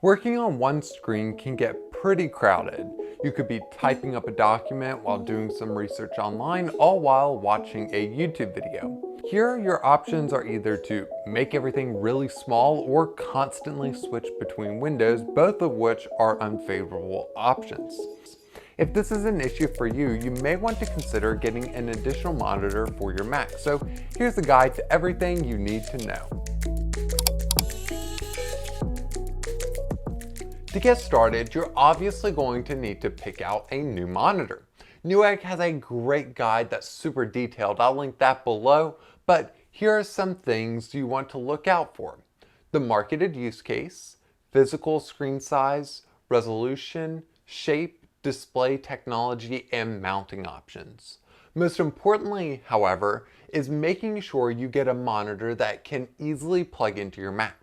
Working on one screen can get pretty crowded. You could be typing up a document while doing some research online, all while watching a YouTube video. Here, your options are either to make everything really small or constantly switch between windows, both of which are unfavorable options. If this is an issue for you, you may want to consider getting an additional monitor for your Mac. So here's a guide to everything you need to know. To get started, you're obviously going to need to pick out a new monitor. Newegg has a great guide that's super detailed. I'll link that below, but here are some things you want to look out for. The marketed use case, physical screen size, resolution, shape, display technology, and mounting options. Most importantly, however, is making sure you get a monitor that can easily plug into your Mac.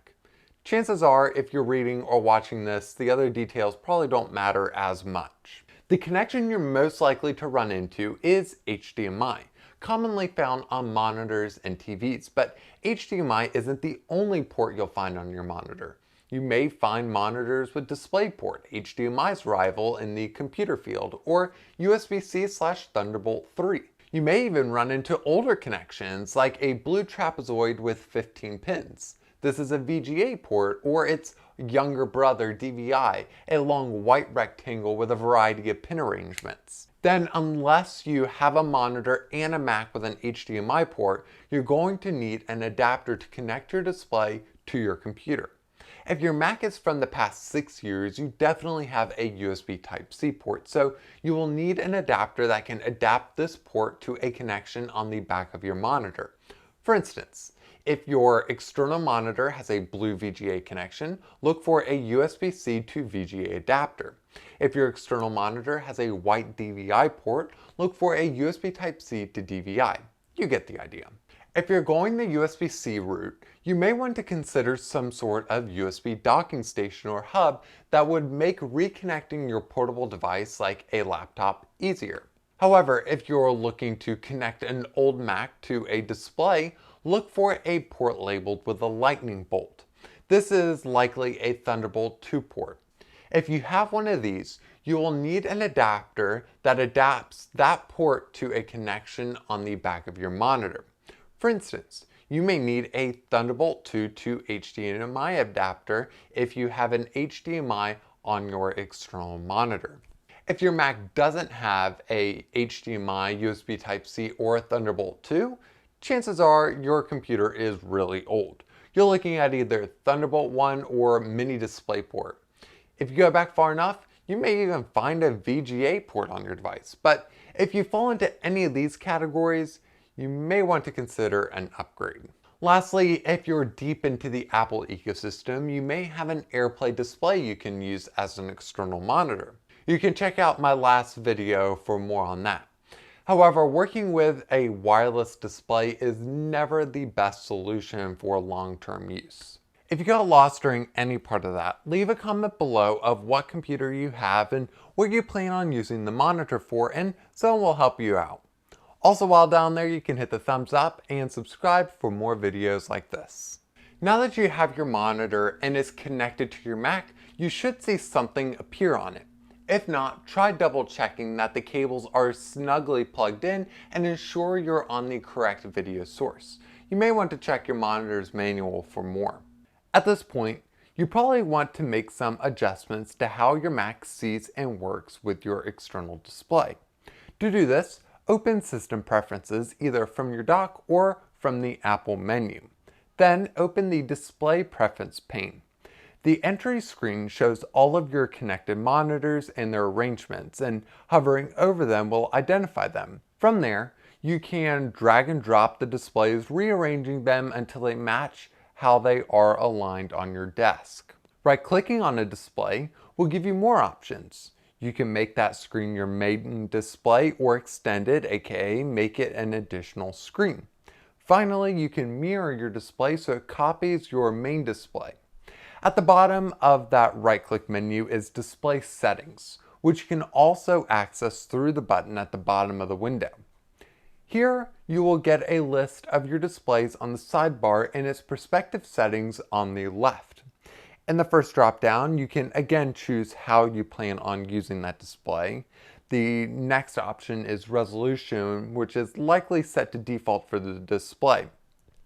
Chances are, if you're reading or watching this, the other details probably don't matter as much. The connection you're most likely to run into is HDMI, commonly found on monitors and TVs, but HDMI isn't the only port you'll find on your monitor. You may find monitors with DisplayPort, HDMI's rival in the computer field, or USB-C/Thunderbolt 3. You may even run into older connections like a blue trapezoid with 15 pins. This is a VGA port, or its younger brother DVI, a long white rectangle with a variety of pin arrangements. Then, unless you have a monitor and a Mac with an HDMI port, you're going to need an adapter to connect your display to your computer. If your Mac is from the past 6 years, you definitely have a USB Type-C port, so you will need an adapter that can adapt this port to a connection on the back of your monitor. For instance, if your external monitor has a blue VGA connection, look for a USB-C to VGA adapter. If your external monitor has a white DVI port, look for a USB Type-C to DVI. You get the idea. If you're going the USB-C route, you may want to consider some sort of USB docking station or hub that would make reconnecting your portable device like a laptop easier. However, if you're looking to connect an old Mac to a display, look for a port labeled with a lightning bolt. This is likely a Thunderbolt 2 port. If you have one of these, you will need an adapter that adapts that port to a connection on the back of your monitor. For instance, you may need a Thunderbolt 2 to HDMI adapter if you have an HDMI on your external monitor. If your Mac doesn't have a HDMI, USB Type-C, or Thunderbolt 2, chances are your computer is really old. You're looking at either Thunderbolt 1 or Mini DisplayPort. If you go back far enough, you may even find a VGA port on your device. But if you fall into any of these categories, you may want to consider an upgrade. Lastly, if you're deep into the Apple ecosystem, you may have an AirPlay display you can use as an external monitor. You can check out my last video for more on that. However, working with a wireless display is never the best solution for long-term use. If you got lost during any part of that, leave a comment below of what computer you have and what you plan on using the monitor for, and someone will help you out. Also, while down there, you can hit the thumbs up and subscribe for more videos like this. Now that you have your monitor and it's connected to your Mac, you should see something appear on it. If not, try double checking that the cables are snugly plugged in and ensure you're on the correct video source. You may want to check your monitor's manual for more. At this point, you probably want to make some adjustments to how your Mac sees and works with your external display. To do this, open System Preferences either from your dock or from the Apple menu. Then open the Display Preference pane. The entry screen shows all of your connected monitors and their arrangements, and hovering over them will identify them. From there, you can drag and drop the displays, rearranging them until they match how they are aligned on your desk. Right-clicking on a display will give you more options. You can make that screen your main display or extend it, aka make it an additional screen. Finally, you can mirror your display so it copies your main display. At the bottom of that right-click menu is Display Settings, which you can also access through the button at the bottom of the window. Here, you will get a list of your displays on the sidebar and its prospective settings on the left. In the first drop-down, you can again choose how you plan on using that display. The next option is resolution, which is likely set to default for the display.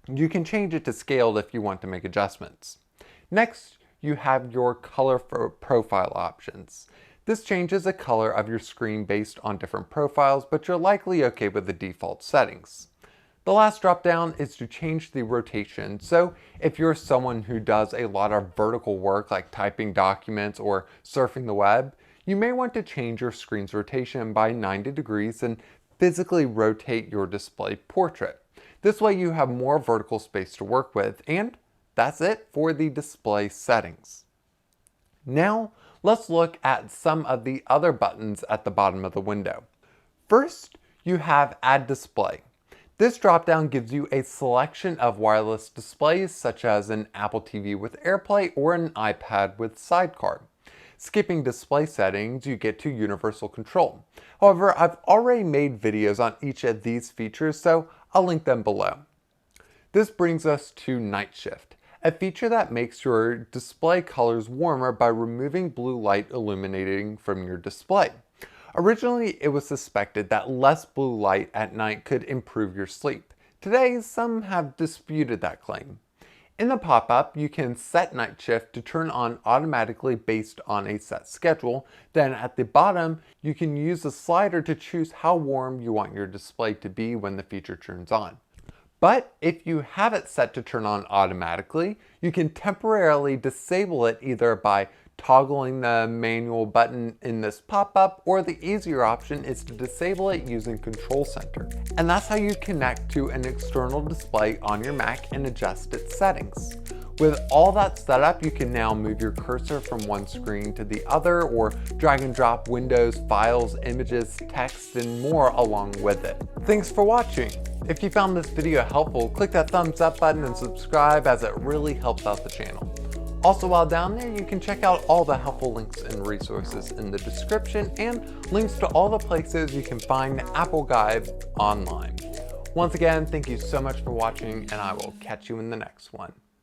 You can change it to scaled if you want to make adjustments. Next, you have your color profile options. This changes the color of your screen based on different profiles, but you're likely okay with the default settings. The last drop-down is to change the rotation. So if you're someone who does a lot of vertical work like typing documents or surfing the web, you may want to change your screen's rotation by 90 degrees and physically rotate your display portrait. This way you have more vertical space to work with, and that's it for the display settings. Now, let's look at some of the other buttons at the bottom of the window. First, you have Add Display. This dropdown gives you a selection of wireless displays such as an Apple TV with AirPlay or an iPad with Sidecar. Skipping display settings, you get to universal control. However, I've already made videos on each of these features, so I'll link them below. This brings us to Night Shift, a feature that makes your display colors warmer by removing blue light illuminating from your display. Originally, it was suspected that less blue light at night could improve your sleep. Today, some have disputed that claim. In the pop-up, you can set Night Shift to turn on automatically based on a set schedule. Then at the bottom, you can use the slider to choose how warm you want your display to be when the feature turns on. But if you have it set to turn on automatically, you can temporarily disable it either by toggling the manual button in this pop-up, or the easier option is to disable it using Control Center. And that's how you connect to an external display on your Mac and adjust its settings. With all that set up, you can now move your cursor from one screen to the other, or drag and drop windows, files, images, text, and more along with it. Thanks for watching. If you found this video helpful, click that thumbs up button and subscribe, as it really helps out the channel. Also, while down there, you can check out all the helpful links and resources in the description, and links to all the places you can find the Apple Guide online. Once again, thank you so much for watching, and I will catch you in the next one.